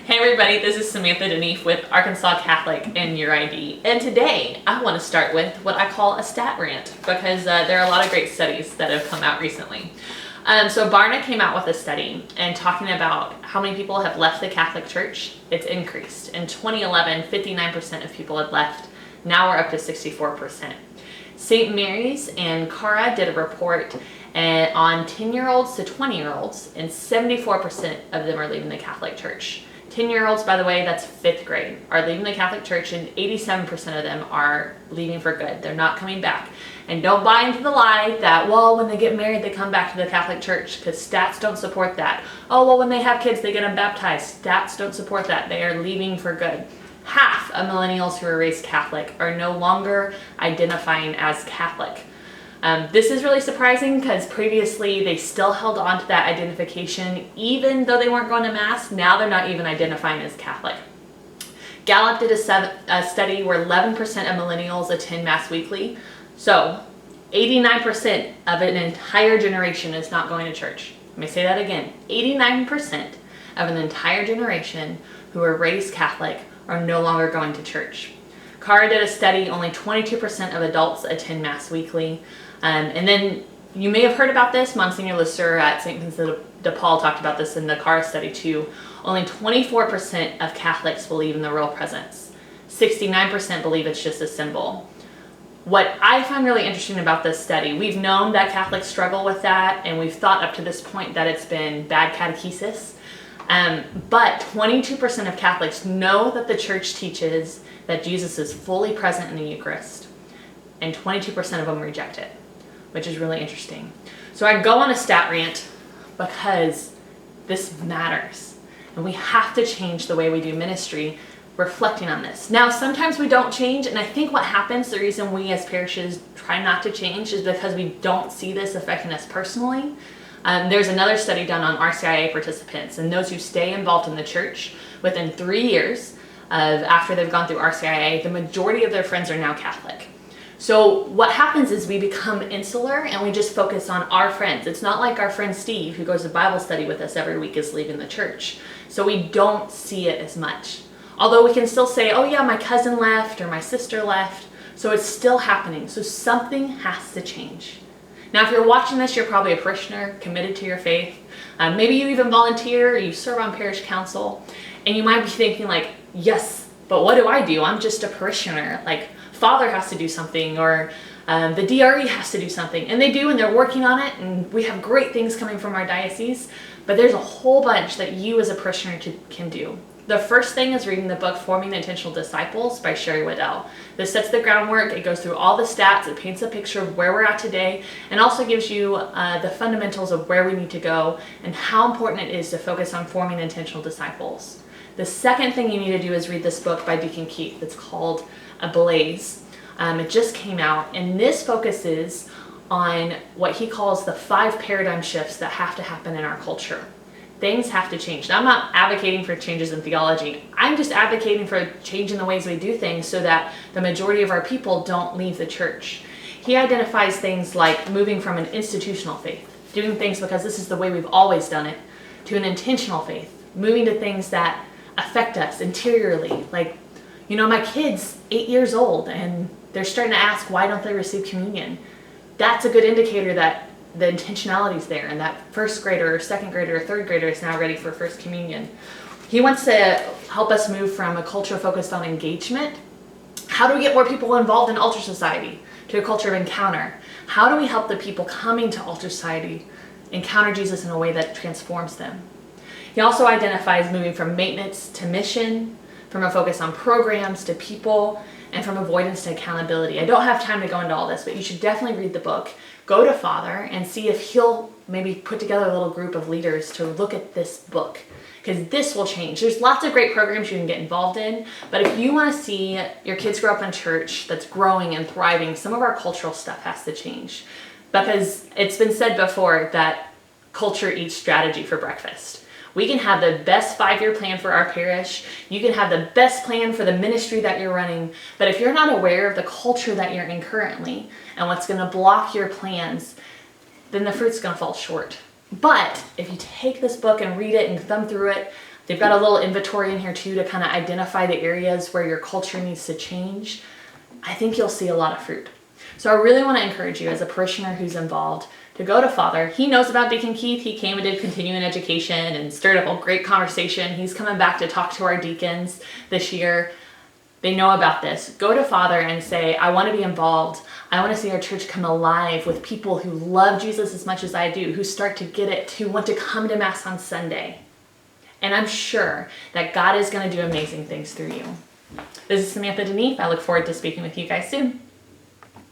Hey everybody, this is Samantha Denefe with Arkansas Catholic and Your I.D. And today I want to start with what I call a stat rant because there are a lot of great studies that have come out recently. So Barna came out with a study and talking about how many people have left the Catholic Church. It's increased. In 2011, 59% of people had left. Now we're up to 64%. St. Mary's and Cara did a report on 10-year-olds to 20-year-olds, and 74% of them are leaving the Catholic Church. 10-year-olds, by the way, that's 5th grade, are leaving the Catholic Church, and 87% of them are leaving for good. They're not coming back. And don't buy into the lie that, well, when they get married, they come back to the Catholic Church, because stats don't support that. Oh, well, when they have kids, they get them baptized. Stats don't support that. They are leaving for good. Half of millennials who are raised Catholic are no longer identifying as Catholic. This is really surprising because previously they still held on to that identification even though they weren't going to Mass. Now they're not even identifying as Catholic. Gallup did a study where 11% of millennials attend Mass weekly. So 89% of an entire generation is not going to church. Let me say that again. 89% of an entire generation who are raised Catholic are no longer going to church. Cara did a study, only 22% of adults attend Mass weekly. And then you may have heard about this, Monsignor Lister at St. Vincent de Paul talked about this in the Cara study too. Only 24% of Catholics believe in the real presence. 69% believe it's just a symbol. What I find really interesting about this study, we've known that Catholics struggle with that, and we've thought up to this point that it's been bad catechesis. But 22% of Catholics know that the Church teaches that Jesus is fully present in the Eucharist, and 22% of them reject it, which is really interesting. So I go on a stat rant because this matters, and we have to change the way we do ministry reflecting on this. Now, sometimes we don't change, and I think what happens, the reason we as parishes try not to change is because we don't see this affecting us personally. There's another study done on RCIA participants, and those who stay involved in the church within 3 years after they've gone through RCIA, the majority of their friends are now Catholic. So what happens is we become insular and we just focus on our friends. It's not like our friend Steve, who goes to Bible study with us every week, is leaving the church. So we don't see it as much. Although we can still say, oh yeah, my cousin left or my sister left. So it's still happening. So something has to change. Now, if you're watching this, you're probably a parishioner committed to your faith. Maybe you even volunteer or you serve on parish council. And you might be thinking like, yes, but what do? I'm just a parishioner. Like, Father has to do something, or the DRE has to do something. And they do, and they're working on it, and we have great things coming from our diocese. But there's a whole bunch that you as a parishioner can do. The first thing is reading the book Forming Intentional Disciples by Sherry Waddell. This sets the groundwork, it goes through all the stats, it paints a picture of where we're at today, and also gives you the fundamentals of where we need to go and how important it is to focus on forming intentional disciples. The second thing you need to do is read this book by Deacon Keith. It's called Ablaze. It just came out, and this focuses on what he calls the 5 paradigm shifts that have to happen in our culture. Things have to change. Now, I'm not advocating for changes in theology. I'm just advocating for change in the ways we do things so that the majority of our people don't leave the church. He identifies things like moving from an institutional faith, doing things because this is the way we've always done it, to an intentional faith, moving to things that affect us interiorly. Like, my kid's 8 years old and they're starting to ask, why don't they receive communion? That's a good indicator that the intentionality is there, and that first grader or second grader or third grader is now ready for first communion. He wants to help us move from a culture focused on engagement. How do we get more people involved in altar society to a culture of encounter? How do we help the people coming to altar society encounter Jesus in a way that transforms them? He also identifies moving from maintenance to mission, from a focus on programs to people, and from avoidance to accountability. I don't have time to go into all this, but you should definitely read the book. Go to Father and see if he'll maybe put together a little group of leaders to look at this book, because this will change. There's lots of great programs you can get involved in, but if you want to see your kids grow up in church that's growing and thriving, some of our cultural stuff has to change, because it's been said before that culture eats strategy for breakfast. We can have the best 5-year plan for our parish. You can have the best plan for the ministry that you're running. But if you're not aware of the culture that you're in currently and what's going to block your plans, then the fruit's going to fall short. But if you take this book and read it and thumb through it, They've got a little inventory in here too to kind of identify the areas where your culture needs to change. I think you'll see a lot of fruit. So I really want to encourage you as a parishioner who's involved to go to Father. He knows about Deacon Keith. He came and did continuing education and stirred up a great conversation. He's coming back to talk to our deacons this year. They know about this. Go to Father and say, I want to be involved. I want to see our church come alive with people who love Jesus as much as I do, who start to get it, who want to come to Mass on Sunday. And I'm sure that God is going to do amazing things through you. This is Samantha Denefe. I look forward to speaking with you guys soon.